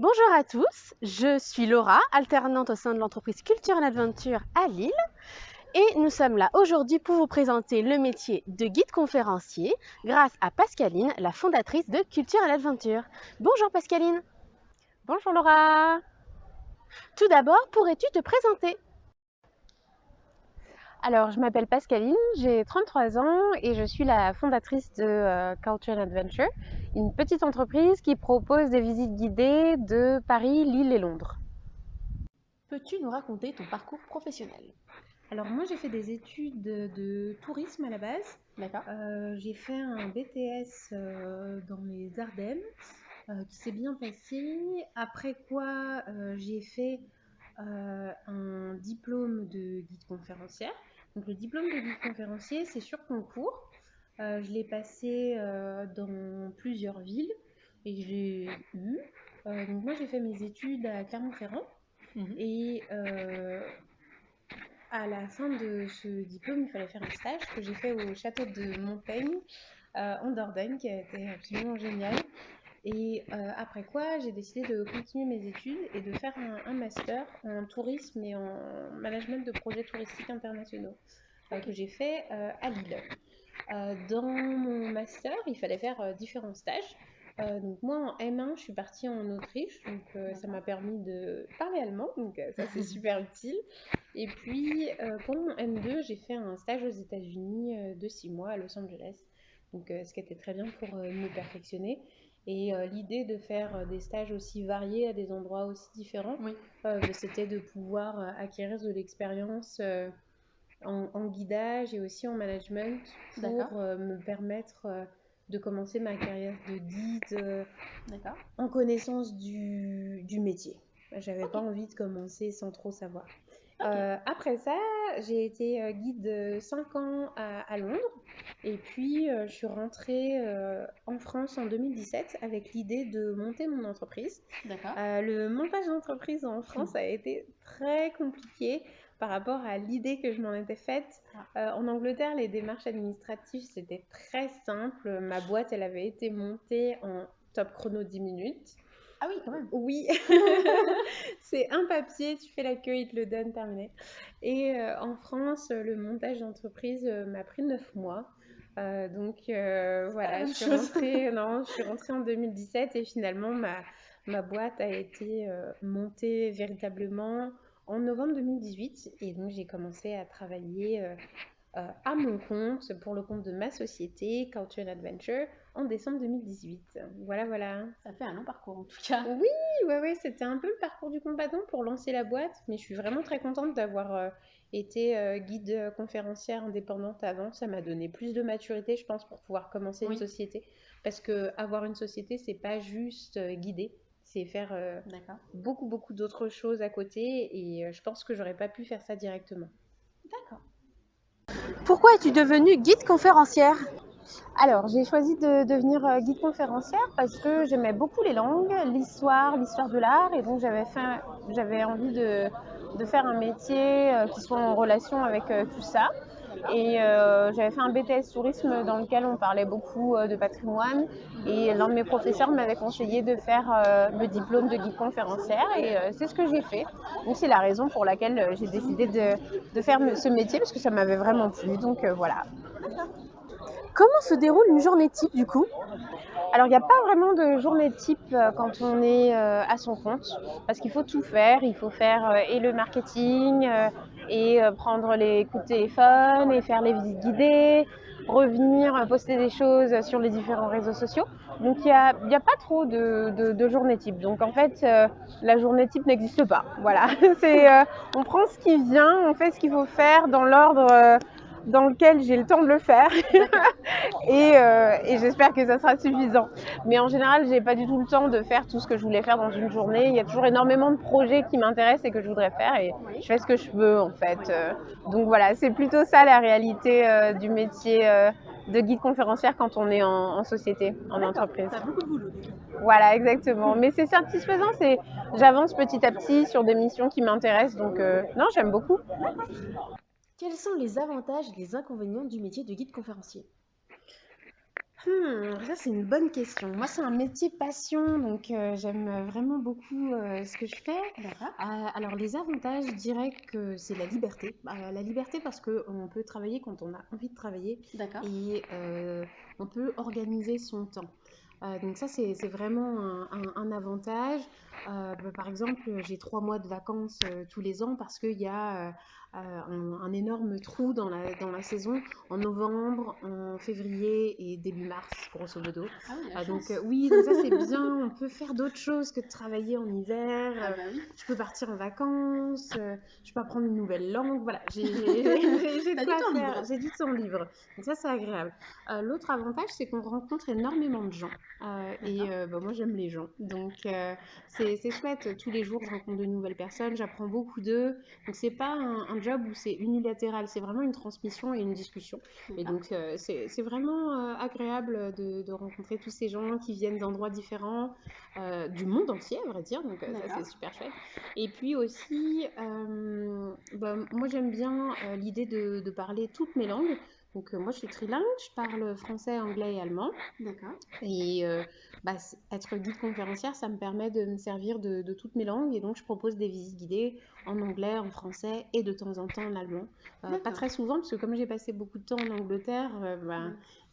Bonjour à tous, je suis Laura, alternante au sein de l'entreprise Culture & Adventure à Lille et nous sommes là aujourd'hui pour vous présenter le métier de guide conférencier grâce à Pascaline, la fondatrice de Culture & Adventure. Bonjour Pascaline. Bonjour Laura. Tout d'abord, pourrais-tu te présenter? Alors, je m'appelle Pascaline, j'ai 33 ans et je suis la fondatrice de Culture & Adventure, une petite entreprise qui propose des visites guidées de Paris, Lille et Londres. Peux-tu nous raconter ton parcours professionnel? Alors moi j'ai fait des études de tourisme à la base. D'accord. J'ai fait un BTS dans les Ardennes qui s'est bien passé. Après quoi j'ai fait un diplôme de guide conférencière. Donc le diplôme de guide conférencier c'est sur concours. Je l'ai passé dans plusieurs villes et je l'ai eu. Donc moi j'ai fait mes études à Clermont-Ferrand. Et à la fin de ce diplôme, il fallait faire un stage que j'ai fait au château de Montaigne, en Dordogne, qui a été absolument génial. Et après quoi, j'ai décidé de continuer mes études et de faire un master en tourisme et en management de projets touristiques internationaux que j'ai fait à Lille. Dans mon master, il fallait faire différents stages. Donc moi en M1, je suis partie en Autriche, donc ça m'a permis de parler allemand, donc ça c'est super utile. Et puis pour mon M2, j'ai fait un stage aux États-Unis de 6 mois à Los Angeles, donc ce qui était très bien pour me perfectionner. Et l'idée de faire des stages aussi variés à des endroits aussi différents, Oui. c'était de pouvoir acquérir de l'expérience en guidage et aussi en management pour me permettre de commencer ma carrière de guide en connaissance du métier. J'avais pas envie de commencer sans trop savoir. Après ça, j'ai été guide 5 ans à Londres et puis je suis rentrée en France en 2017 avec l'idée de monter mon entreprise. Le montage d'entreprise en France a été très compliqué par rapport à l'idée que je m'en étais faite. En Angleterre, les démarches administratives, c'était très simple. Ma boîte, elle avait été montée en top chrono 10 minutes. Ah oui, quand même. Oui, c'est un papier, tu fais la queue, ils te le donnent, terminé. Et en France, le montage d'entreprise m'a pris 9 mois. Donc voilà, je suis rentrée en 2017 et finalement ma boîte a été montée véritablement en novembre 2018 et donc j'ai commencé à travailler à mon compte pour le compte de ma société Culture & Adventure en décembre 2018. Voilà. Ça fait un long parcours en tout cas. Oui, c'était un peu le parcours du combattant pour lancer la boîte, mais je suis vraiment très contente d'avoir été guide conférencière indépendante avant. Ça m'a donné plus de maturité, je pense, pour pouvoir commencer une société. Parce que avoir une société, c'est pas juste guider, c'est faire beaucoup d'autres choses à côté et je pense que j'aurais pas pu faire ça directement. D'accord. Pourquoi es-tu devenue guide conférencière? Alors, j'ai choisi de devenir guide conférencière parce que j'aimais beaucoup les langues, l'histoire de l'art, et donc j'avais envie de faire un métier qui soit en relation avec tout ça. Et j'avais fait un BTS tourisme dans lequel on parlait beaucoup de patrimoine, et l'un de mes professeurs m'avait conseillé de faire le diplôme de guide conférencière, et c'est ce que j'ai fait. Donc c'est la raison pour laquelle j'ai décidé de faire ce métier, parce que ça m'avait vraiment plu, donc voilà. Comment se déroule une journée type du coup? Alors, il n'y a pas vraiment de journée type quand on est à son compte, parce qu'il faut tout faire. Il faut faire et le marketing, et prendre les coups de téléphone, et faire les visites guidées, revenir, poster des choses sur les différents réseaux sociaux. Donc, il y a pas trop de journée type. Donc, en fait, la journée type n'existe pas. Voilà. On prend ce qui vient, on fait ce qu'il faut faire dans l'ordre dans lequel j'ai le temps de le faire. Et j'espère que ça sera suffisant. Mais en général, j'ai pas du tout le temps de faire tout ce que je voulais faire dans une journée. Il y a toujours énormément de projets qui m'intéressent et que je voudrais faire, et je fais ce que je veux en fait. Donc voilà, c'est plutôt ça la réalité du métier de guide conférencière quand on est en société, en entreprise. T'as beaucoup de boulot. Voilà, exactement. Mais c'est satisfaisant, j'avance petit à petit sur des missions qui m'intéressent, donc non, j'aime beaucoup. Quels sont les avantages et les inconvénients du métier de guide conférencier? Ça, c'est une bonne question. Moi, c'est un métier passion, donc j'aime vraiment beaucoup ce que je fais. D'accord. Alors, les avantages, je dirais que c'est la liberté. La liberté parce qu'on peut travailler quand on a envie de travailler D'accord. et on peut organiser son temps. Donc ça, c'est vraiment un avantage. Par exemple, j'ai 3 mois de vacances tous les ans parce qu'il y a un énorme trou dans la saison en novembre, en février et début mars, grosso modo. Ah oui, la Donc chance. oui, donc ça c'est bien. On peut faire d'autres choses que de travailler en hiver. Ah bah oui. Je peux partir en vacances. Je peux apprendre une nouvelle langue. Voilà, j'ai de T'as du quoi temps faire. libre. J'ai du temps libre. Donc ça c'est agréable. L'autre avantage, c'est qu'on rencontre énormément de gens. Moi j'aime les gens. Donc c'est chouette. Tous les jours, je rencontre de nouvelles personnes. J'apprends beaucoup d'eux. Donc c'est pas un job où c'est unilatéral, c'est vraiment une transmission et une discussion. Et D'accord. donc c'est vraiment agréable de rencontrer tous ces gens qui viennent d'endroits différents, du monde entier à vrai dire. Donc ça D'accord. c'est super chouette. Et puis aussi, moi j'aime bien l'idée de parler toutes mes langues. Donc moi je suis trilingue, je parle français, anglais et allemand. D'accord. Et être guide conférencière, ça me permet de me servir de toutes mes langues. Et donc, je propose des visites guidées en anglais, en français et de temps en temps en allemand. Pas D'accord. très souvent, parce que comme j'ai passé beaucoup de temps en Angleterre,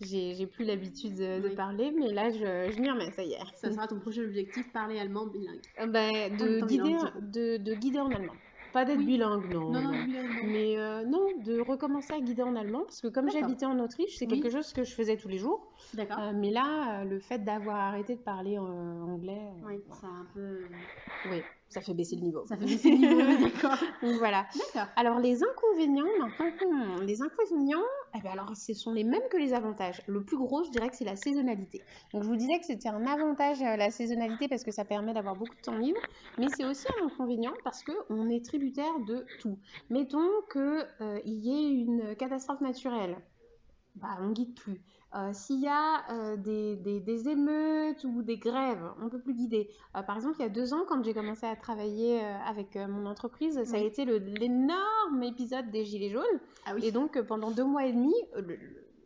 j'ai plus l'habitude de Oui. parler. Mais là, je m'y remets, ça y est. Ça sera ton prochain objectif, parler allemand bilingue. De Étant guider, bilingue, du coup. de guider en allemand. Pas d'être Oui. bilingue, non, Non, non. bilingue, non. Mais non, de recommencer à guider en allemand, parce que comme D'accord. j'habitais en Autriche, c'est Oui. quelque chose que je faisais tous les jours. D'accord. Mais là, le fait d'avoir arrêté de parler anglais, Oui, voilà. ça a un peu... Oui, ça fait baisser le niveau. Ça fait baisser le niveau, d'accord. Donc voilà. D'accord. Alors les inconvénients, maintenant, les inconvénients, alors ce sont les mêmes que les avantages. Le plus gros, je dirais que c'est la saisonnalité. Donc je vous disais que c'était un avantage la saisonnalité parce que ça permet d'avoir beaucoup de temps libre, mais c'est aussi un inconvénient parce que on est tributaire de tout. Mettons que il y ait une catastrophe naturelle. On guide plus. S'il y a des émeutes ou des grèves, on ne peut plus guider. Par exemple, il y a 2 ans, quand j'ai commencé à travailler avec mon entreprise, ça a Oui. été l'énorme épisode des Gilets jaunes. Ah oui. Et donc, pendant 2 mois et demi,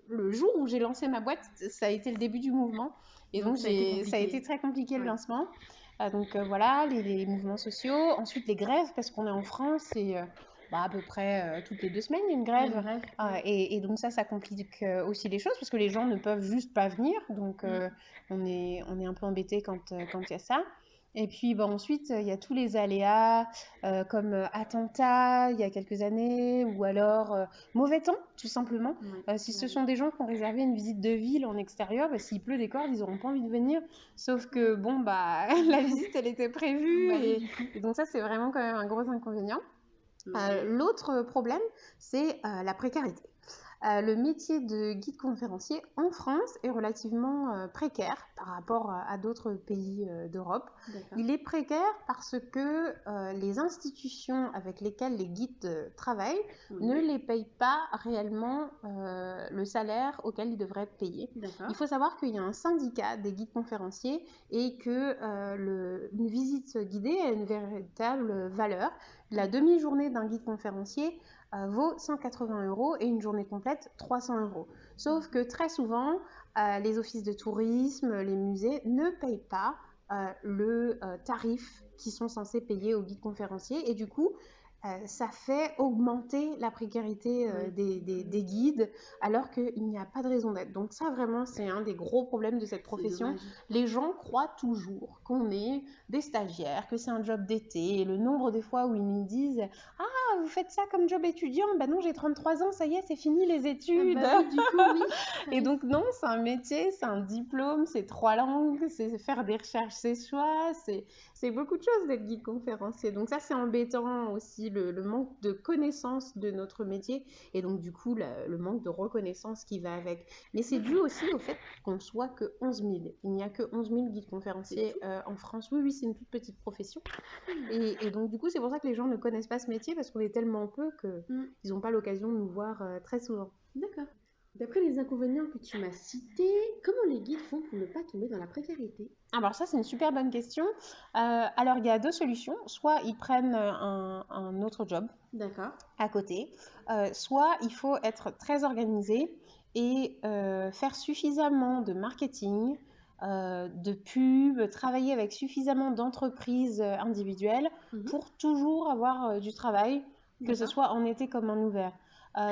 le jour où j'ai lancé ma boîte, ça a été le début du mouvement. Et donc, ça a été ça a compliqué. été très compliqué le Oui. lancement. Voilà, les mouvements sociaux. Ensuite, les grèves, parce qu'on est en France et à peu près toutes les 2 semaines, il y a une Il y a grève. une grève. Et donc ça complique aussi les choses parce que les gens ne peuvent juste pas venir. Donc on est un peu embêté quand il y a ça. Et puis ensuite, il y a tous les aléas comme attentats il y a quelques années ou alors mauvais temps, tout simplement. Oui. Si ce sont des gens qui ont réservé une visite de ville en extérieur, s'il pleut des cordes, ils n'auront pas envie de venir. Sauf que la visite, elle était prévue. Bah oui, et, du coup. et donc ça, c'est vraiment quand même un gros inconvénient. Oui. L'autre problème, c'est la précarité. Le métier de guide conférencier en France est relativement précaire par rapport à d'autres pays d'Europe. D'accord. Il est précaire parce que les institutions avec lesquelles les guides travaillent Oui. ne les payent pas réellement le salaire auquel ils devraient être payés. D'accord. Il faut savoir qu'il y a un syndicat des guides conférenciers et que une visite guidée a une véritable valeur. La demi-journée d'un guide conférencier vaut 180 € et une journée complète 300 €. Sauf que très souvent, les offices de tourisme, les musées ne payent pas le tarif qu'ils sont censés payer aux guides conférenciers et du coup, ça fait augmenter la précarité des guides alors qu'il n'y a pas de raison d'être. Donc ça vraiment c'est un des gros problèmes de cette profession. Les gens croient toujours qu'on est des stagiaires, que c'est un job d'été et le nombre de fois où ils nous disent « Ah, vous faites ça comme job étudiant ?» Non, j'ai 33 ans, ça y est, c'est fini les études. Oui, du coup, oui. Et donc non, c'est un métier, c'est un diplôme, c'est 3 langues, c'est faire des recherches, c'est choix, c'est beaucoup de choses d'être guide conférencier. Donc ça, c'est embêtant aussi, le manque de connaissance de notre métier et donc du coup, le manque de reconnaissance qui va avec. Mais c'est dû aussi au fait qu'on ne soit que 11 000. Il n'y a que 11 000 guides conférenciers en France. Oui, c'est une toute petite profession. Et donc du coup, c'est pour ça que les gens ne connaissent pas ce métier parce qu'on est tellement peu qu'ils n'ont pas l'occasion de nous voir très souvent. D'accord. D'après les inconvénients que tu m'as cités, comment les guides font pour ne pas tomber dans la précarité? Alors ça, c'est une super bonne question. Alors, il y a 2 solutions. Soit ils prennent un autre job D'accord. à côté, soit il faut être très organisé et faire suffisamment de marketing, de pub, travailler avec suffisamment d'entreprises individuelles pour toujours avoir du travail, que ce soit en été comme en hiver.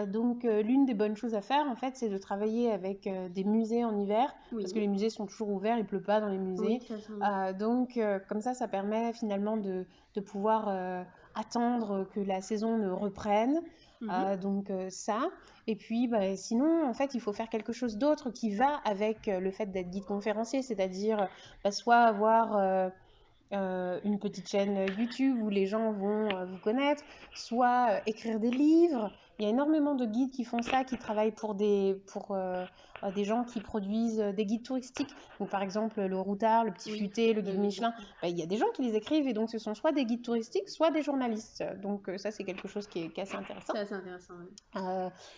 Donc l'une des bonnes choses à faire en fait, c'est de travailler avec des musées en hiver, parce que les musées sont toujours ouverts, il pleut pas dans les musées. Donc comme ça permet finalement de pouvoir attendre que la saison ne reprenne. Donc ça. Et puis sinon, en fait, il faut faire quelque chose d'autre qui va avec le fait d'être guide conférencier, c'est-à-dire soit avoir une petite chaîne YouTube où les gens vont vous connaître, soit écrire des livres. Il y a énormément de guides qui font ça, qui travaillent pour des gens qui produisent des guides touristiques. Donc par exemple le Routard, le Petit Futé, le guide Michelin. Il y a des gens qui les écrivent et donc ce sont soit des guides touristiques, soit des journalistes. Donc ça c'est quelque chose qui est assez intéressant. C'est assez intéressant, oui.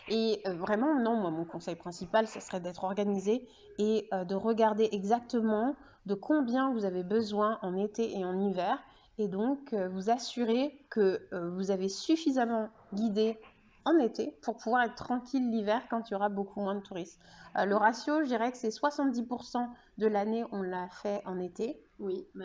Et vraiment, non, moi mon conseil principal, ce serait d'être organisé et de regarder exactement de combien vous avez besoin en été et en hiver, et donc vous assurer que vous avez suffisamment guidé en été pour pouvoir être tranquille l'hiver quand il y aura beaucoup moins de touristes. Le ratio, je dirais que c'est 70% de l'année, on l'a fait en été,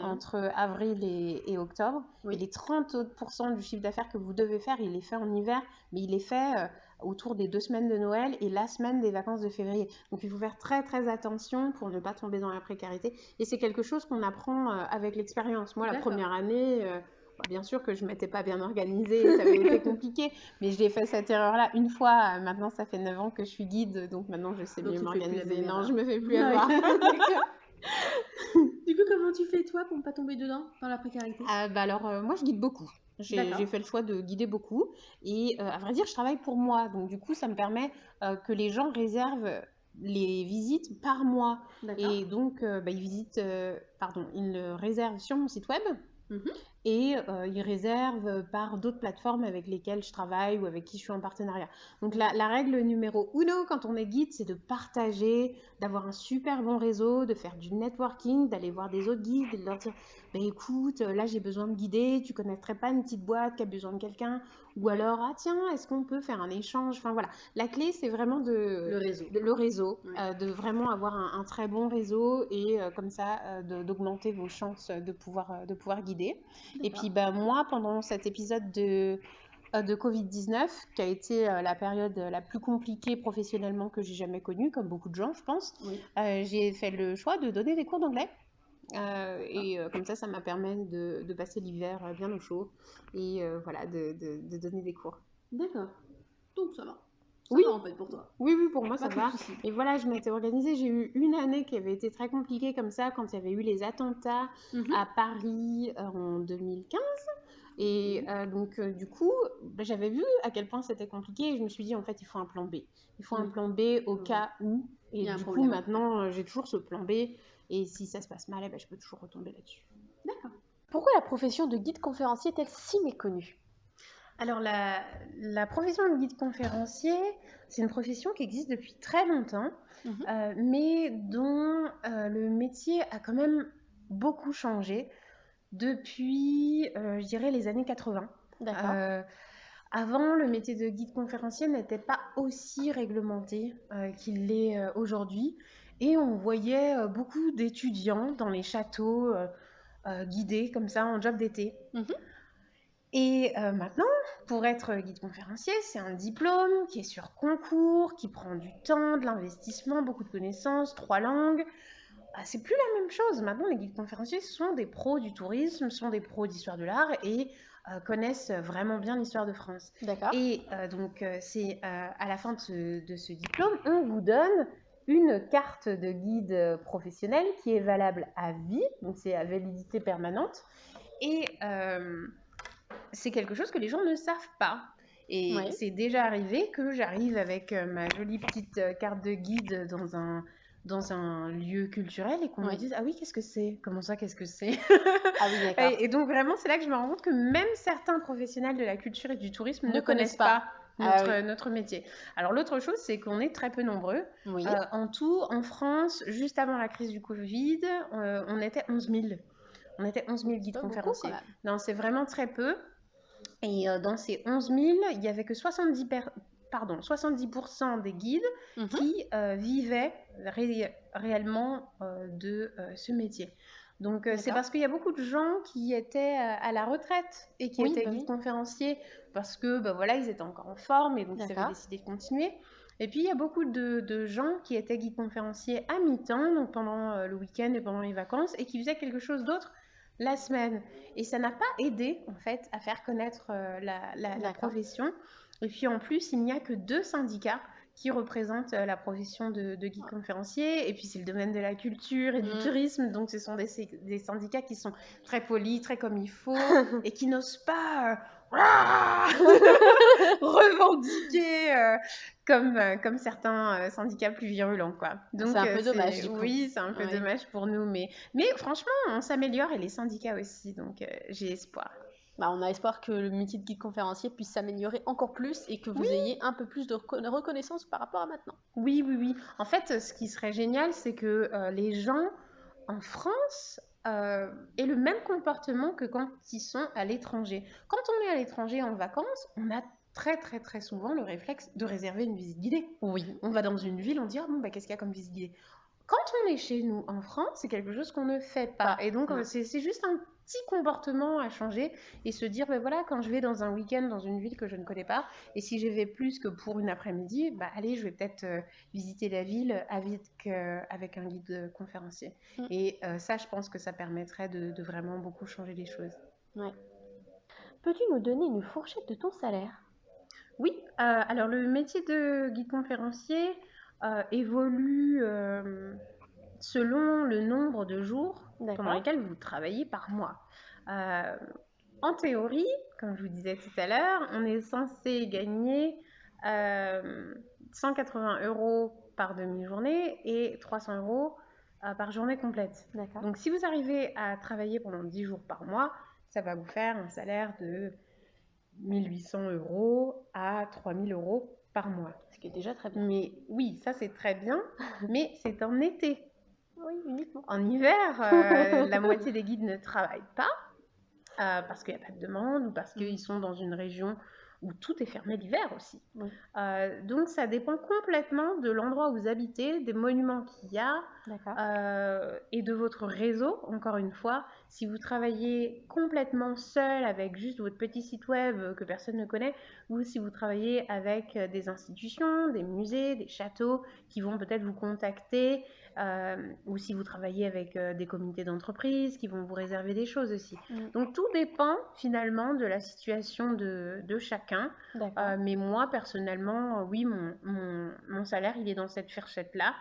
entre avril et octobre, et les 30% du chiffre d'affaires que vous devez faire, il est fait en hiver, mais il est fait autour des 2 semaines de Noël et la semaine des vacances de février. Donc il faut faire très très attention pour ne pas tomber dans la précarité, et c'est quelque chose qu'on apprend avec l'expérience. Moi, la première année, bien sûr que je ne m'étais pas bien organisée, ça avait été compliqué, mais j'ai fait cette erreur-là une fois. Maintenant, ça fait 9 ans que je suis guide, donc maintenant je sais mieux m'organiser. Non, je ne me fais plus avoir. Du coup, comment tu fais toi pour ne pas tomber dedans, dans la précarité? Alors, moi je guide beaucoup. J'ai fait le choix de guider beaucoup, et à vrai dire je travaille pour moi, donc du coup ça me permet que les gens réservent les visites par mois, et donc ils le réservent sur mon site web. Et ils réservent par d'autres plateformes avec lesquelles je travaille ou avec qui je suis en partenariat. Donc la règle numéro 1 quand on est guide, c'est de partager, d'avoir un super bon réseau, de faire du networking, d'aller voir des autres guides et de leur dire écoute, là j'ai besoin de guider, tu connaîtrais pas une petite boîte qui a besoin de quelqu'un, ou alors tiens, est-ce qu'on peut faire un échange? Enfin voilà, la clé c'est vraiment le réseau, de vraiment avoir un très bon réseau, et comme ça d'augmenter vos chances de pouvoir guider. Et puis moi, pendant cet épisode de Covid-19, qui a été la période la plus compliquée professionnellement que j'ai jamais connue, comme beaucoup de gens, je pense, j'ai fait le choix de donner des cours d'anglais. Et comme ça m'a permis de passer l'hiver bien au chaud, et de donner des cours. D'accord. Donc ça va. Ça va en fait pour toi. Oui, pour moi ça va. Et voilà, je m'étais organisée. J'ai eu une année qui avait été très compliquée comme ça, quand il y avait eu les attentats à Paris en 2015. Et donc du coup, j'avais vu à quel point c'était compliqué, et je me suis dit en fait il faut un plan B. Il faut un plan B au cas où. Et du coup maintenant j'ai toujours ce plan B, et si ça se passe mal, je peux toujours retomber là-dessus. D'accord. Pourquoi la profession de guide conférencier est-elle si méconnue? Alors la profession de guide conférencier, c'est une profession qui existe depuis très longtemps, mais dont le métier a quand même beaucoup changé depuis, je dirais, les années 80. D'accord. Avant, le métier de guide conférencier n'était pas aussi réglementé qu'il l'est aujourd'hui, et on voyait beaucoup d'étudiants dans les châteaux guidés comme ça en job d'été. Et maintenant, pour être guide conférencier, c'est un diplôme qui est sur concours, qui prend du temps, de l'investissement, beaucoup de connaissances, 3 langues. C'est plus la même chose. Maintenant, les guides conférenciers sont des pros du tourisme, sont des pros d'histoire de l'art, et connaissent vraiment bien l'histoire de France. D'accord. Et donc, c'est à la fin de ce diplôme, on vous donne une carte de guide professionnel qui est valable à vie, donc c'est à validité permanente. Et c'est quelque chose que les gens ne savent pas. Et c'est déjà arrivé que j'arrive avec ma jolie petite carte de guide dans un lieu culturel, et qu'on me dise « Ah oui, qu'est-ce que c'est? Comment ça, qu'est-ce que c'est ?» Ah oui, d'accord. Et donc vraiment, c'est là que je me rends compte que même certains professionnels de la culture et du tourisme ne connaissent pas notre métier. Alors l'autre chose, c'est qu'on est très peu nombreux. En tout, en France, juste avant la crise du Covid, on était 11 000. On était 11 000 guides conférenciers. Non, c'est vraiment très peu. Et dans ces 11 000, il n'y avait que 70 pardon, 70% des guides qui vivaient réellement de ce métier. Donc, c'est parce qu'il y a beaucoup de gens qui étaient à la retraite et qui étaient guides conférenciers parce que, voilà, ils étaient encore en forme et donc ils avaient décidé de continuer. Et puis, il y a beaucoup de gens qui étaient guides conférenciers à mi-temps, donc pendant le week-end et pendant les vacances, et qui faisaient quelque chose d'autre la semaine. Et ça n'a pas aidé, en fait, à faire connaître la profession. Et puis, en plus, il n'y a que 2 syndicats qui représentent la profession de guide conférencier. Et puis, c'est le domaine de la culture et du tourisme. Donc, ce sont des syndicats qui sont très polis, très comme il faut, et qui n'osent pas revendiquer comme certains syndicats plus virulents, quoi. Donc, c'est un peu dommage, du coup. Oui, c'est un peu dommage pour nous. Mais franchement, on s'améliore et les syndicats aussi. Donc, j'ai espoir. On a espoir que le métier de guide conférencier puisse s'améliorer encore plus et que vous ayez un peu plus de reconnaissance par rapport à maintenant. Oui. En fait, ce qui serait génial, c'est que les gens en France aient le même comportement que quand ils sont à l'étranger. Quand on est à l'étranger en vacances, on a très très très souvent le réflexe de réserver une visite guidée. Oui. On va dans une ville, on dit qu'est-ce qu'il y a comme visite guidée. Quand on est chez nous en France, c'est quelque chose qu'on ne fait pas. Et donc, c'est juste un petit comportement à changer et se dire, voilà, quand je vais dans un week-end dans une ville que je ne connais pas, et si je vais plus que pour une après-midi, allez, je vais peut-être visiter la ville avec un guide conférencier. Et ça, je pense que ça permettrait de vraiment beaucoup changer les choses. Ouais. Peux-tu nous donner une fourchette de ton salaire ? Oui, alors le métier de guide conférencier évolue selon le nombre de jours pendant lesquels vous travaillez par mois. En théorie, comme je vous disais tout à l'heure, on est censé gagner 180 € par demi-journée et 300 € par journée complète. Donc si vous arrivez à travailler pendant 10 jours par mois, ça va vous faire un salaire de 1800 € à 3000 € par mois. Ce qui est déjà très bien. Mais oui, ça c'est très bien, mais c'est en été. Oui, uniquement. En hiver, la moitié des guides ne travaillent pas parce qu'il n'y a pas de demande ou parce qu'ils sont dans une région où tout est fermé l'hiver aussi. Donc ça dépend complètement de l'endroit où vous habitez, des monuments qu'il y a et de votre réseau, encore une fois. Si vous travaillez complètement seul avec juste votre petit site web que personne ne connaît, ou si vous travaillez avec des institutions, des musées, des châteaux qui vont peut-être vous contacter, ou si vous travaillez avec des comités d'entreprise qui vont vous réserver des choses aussi. Donc tout dépend finalement de la situation de chacun. Mais moi personnellement, oui, mon salaire il est dans cette fourchette-là.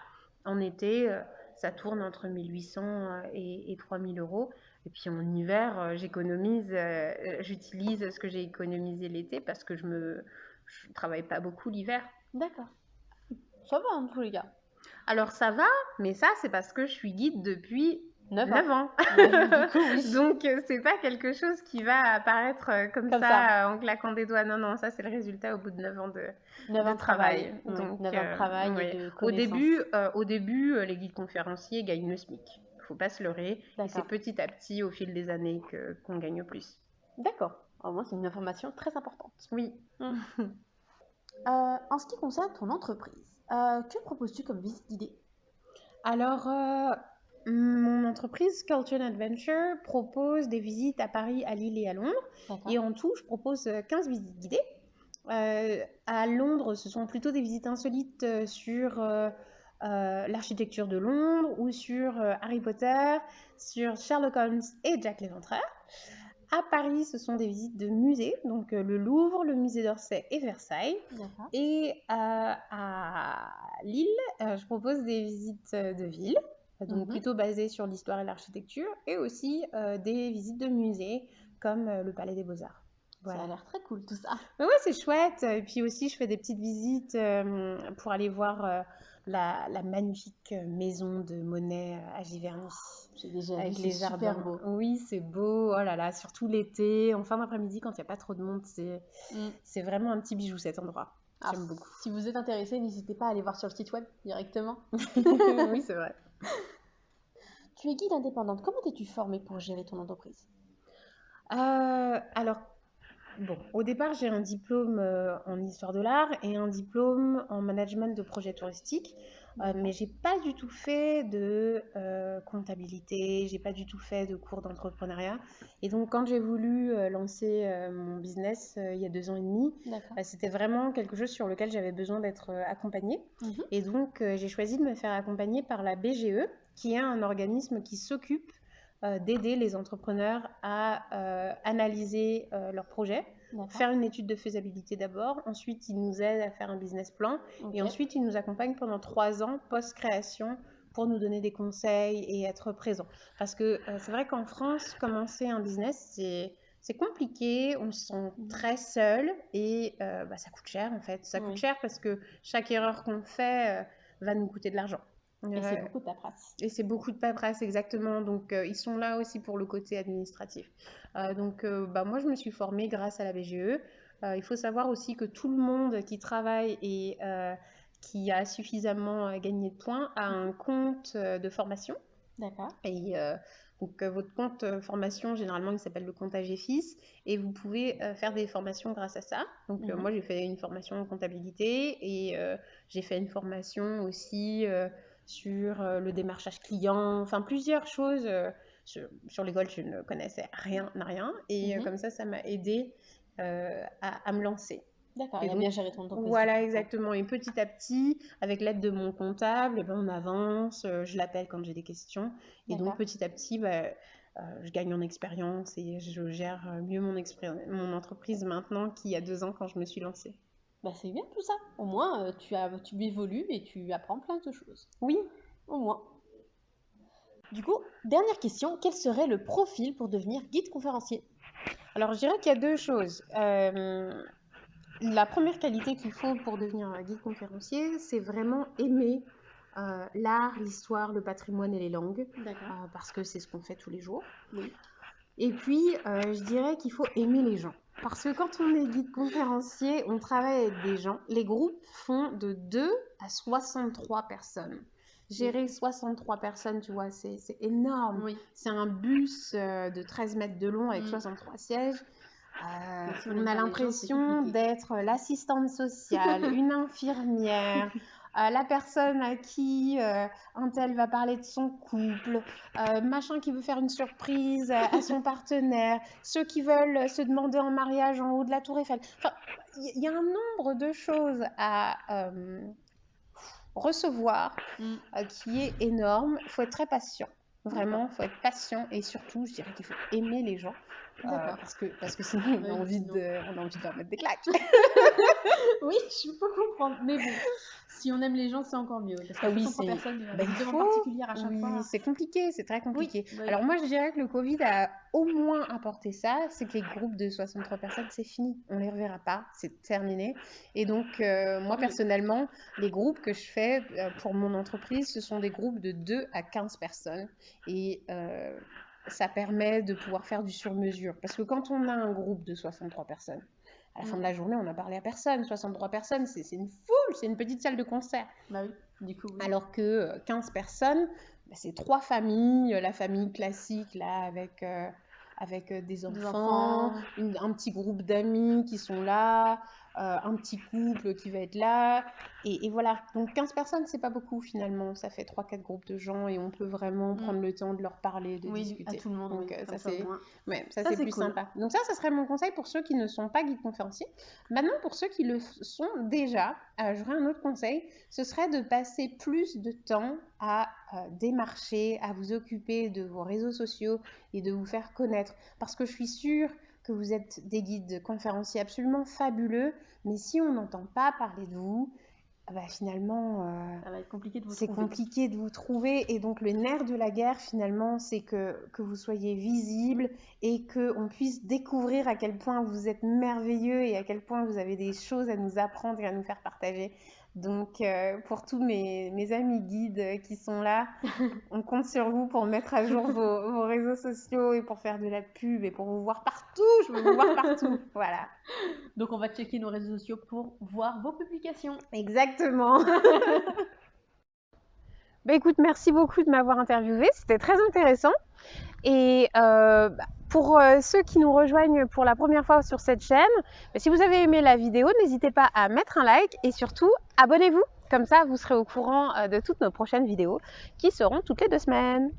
En été, ça tourne entre 1800 et 3000 €. Et puis en hiver, j'utilise ce que j'ai économisé l'été parce que je travaille pas beaucoup l'hiver. D'accord. Ça va en tous les cas. Alors ça va, mais ça c'est parce que je suis guide depuis 9 ans. Donc c'est pas quelque chose qui va apparaître comme ça en claquant des doigts. Non, ça c'est le résultat au bout de 9 ans de travail. Donc 9 ans de travail et de connaissances. Au début, les guides conférenciers gagnent le SMIC. Faut pas se leurrer. Et c'est petit à petit au fil des années qu'on gagne plus. D'accord. Au moins c'est une information très importante. Oui. En ce qui concerne ton entreprise, que proposes-tu comme visite guidée ? Alors, mon entreprise Culture Adventure propose des visites à Paris, à Lille et à Londres. Et en tout, je propose 15 visites guidées. À Londres, ce sont plutôt des visites insolites sur l'architecture de Londres ou sur Harry Potter, sur Sherlock Holmes et Jack l'Éventreur. À Paris, ce sont des visites de musées, donc le Louvre, le musée d'Orsay et Versailles. Et à Lille, je propose des visites de ville, donc plutôt basées sur l'histoire et l'architecture, et aussi des visites de musées comme le Palais des Beaux-Arts. Voilà. Ça a l'air très cool tout ça. Oui, c'est chouette. Et puis aussi, je fais des petites visites pour aller voir la magnifique maison de Monet à Giverny. J'ai déjà avec vu, les c'est jardins. super beau. Oui, c'est beau. Oh là là, surtout l'été, en fin d'après-midi, quand il n'y a pas trop de monde, c'est vraiment un petit bijou cet endroit. J'aime beaucoup. Si vous êtes intéressé, n'hésitez pas à aller voir sur le site web directement. Oui, c'est vrai. Tu es guide indépendante. Comment t'es-tu formée pour gérer ton entreprise ? Alors, Bon, au départ, j'ai un diplôme en histoire de l'art et un diplôme en management de projets touristiques, mais j'ai pas du tout fait de comptabilité, j'ai pas du tout fait de cours d'entrepreneuriat. Et donc, quand j'ai voulu lancer mon business il y a 2 ans et demi, c'était vraiment quelque chose sur lequel j'avais besoin d'être accompagnée. Et donc, j'ai choisi de me faire accompagner par la BGE, qui est un organisme qui s'occupe d'aider les entrepreneurs à analyser leurs projets, faire une étude de faisabilité d'abord, ensuite ils nous aident à faire un business plan, et ensuite ils nous accompagnent pendant 3 ans post-création pour nous donner des conseils et être présents. Parce que c'est vrai qu'en France, commencer un business, c'est compliqué, on se sent très seul et ça coûte cher en fait. Ça coûte cher parce que chaque erreur qu'on fait va nous coûter de l'argent. Et c'est beaucoup de paperasse. Et c'est beaucoup de paperasse, exactement. Donc, ils sont là aussi pour le côté administratif. Moi, je me suis formée grâce à la BGE. Il faut savoir aussi que tout le monde qui travaille et qui a suffisamment gagné de points a un compte de formation. D'accord. Et donc, votre compte formation, généralement, il s'appelle le compte AGFIS. Et vous pouvez faire des formations grâce à ça. Donc, moi, j'ai fait une formation en comptabilité et j'ai fait une formation aussi sur le démarchage client, enfin plusieurs choses. Sur l'école, je ne connaissais rien. Et comme ça m'a aidé à me lancer. D'accord, et à bien gérer ton entreprise. Voilà, exactement. Et petit à petit, avec l'aide de mon comptable, on avance, je l'appelle quand j'ai des questions. Et donc, petit à petit, je gagne en expérience et je gère mieux mon entreprise maintenant qu'il y a 2 ans quand je me suis lancée. C'est bien tout ça. Au moins, tu évolues et tu apprends plein de choses. Oui. Au moins. Du coup, dernière question, quel serait le profil pour devenir guide conférencier? Alors, je dirais qu'il y a 2 choses. La première qualité qu'il faut pour devenir guide conférencier, c'est vraiment aimer l'art, l'histoire, le patrimoine et les langues, parce que c'est ce qu'on fait tous les jours. Oui. Et puis, je dirais qu'il faut aimer les gens. Parce que quand on est guide conférencier, on travaille avec des gens. Les groupes font de 2 à 63 personnes. Gérer 63 personnes, tu vois, c'est énorme. Oui. C'est un bus de 13 mètres de long avec 63 sièges. On a l'impression d'être l'assistante sociale, une infirmière, la personne à qui un tel va parler de son couple, machin qui veut faire une surprise à son partenaire, ceux qui veulent se demander en mariage en haut de la Tour Eiffel. Enfin, il y a un nombre de choses à recevoir qui est énorme. Il faut être très patient. Vraiment, il faut être patient et surtout, je dirais qu'il faut aimer les gens. Parce que sinon, on a envie de leur mettre des claques. Oui, je peux comprendre. Mais bon, si on aime les gens, c'est encore mieux. Parce que 63 personnes, il y a une demande particulière à chaque fois. Oui, c'est compliqué, c'est très compliqué. Alors moi, je dirais que le Covid a au moins apporté ça, c'est que les groupes de 63 personnes, c'est fini. On les reverra pas, c'est terminé. Et donc, moi, personnellement, les groupes que je fais pour mon entreprise, ce sont des groupes de 2 à 15 personnes. Et ça permet de pouvoir faire du sur-mesure. Parce que quand on a un groupe de 63 personnes, à la fin de la journée, on n'a parlé à personne. 63 personnes, c'est une foule, c'est une petite salle de concert. Du coup, Alors que 15 personnes, c'est 3 familles, la famille classique, là, avec des enfants. Un petit groupe d'amis qui sont là, un petit couple qui va être là, et voilà. Donc 15 personnes, c'est pas beaucoup finalement, ça fait 3-4 groupes de gens et on peut vraiment prendre le temps de leur parler, de discuter. À tout le monde. Donc ça c'est plus cool. sympa. Donc ça serait mon conseil pour ceux qui ne sont pas guides conférenciers. Maintenant, pour ceux qui le sont déjà, j'aurais un autre conseil, ce serait de passer plus de temps à démarcher, à vous occuper de vos réseaux sociaux et de vous faire connaître. Parce que je suis sûre que vous êtes des guides conférenciers absolument fabuleux, mais si on n'entend pas parler de vous, finalement, ça va être compliqué de vous trouver. C'est compliqué de vous trouver, et donc le nerf de la guerre, finalement, c'est que vous soyez visible et qu'on puisse découvrir à quel point vous êtes merveilleux et à quel point vous avez des choses à nous apprendre et à nous faire partager. Donc, pour tous mes amis guides qui sont là, on compte sur vous pour mettre à jour vos réseaux sociaux et pour faire de la pub et pour vous voir partout. Je veux vous voir partout. Voilà. Donc, on va checker nos réseaux sociaux pour voir vos publications. Exactement. Bah, écoute, merci beaucoup de m'avoir interviewé, c'était très intéressant. Et pour ceux qui nous rejoignent pour la première fois sur cette chaîne, si vous avez aimé la vidéo, n'hésitez pas à mettre un like et surtout abonnez-vous. Comme ça, vous serez au courant de toutes nos prochaines vidéos qui seront toutes les 2 semaines.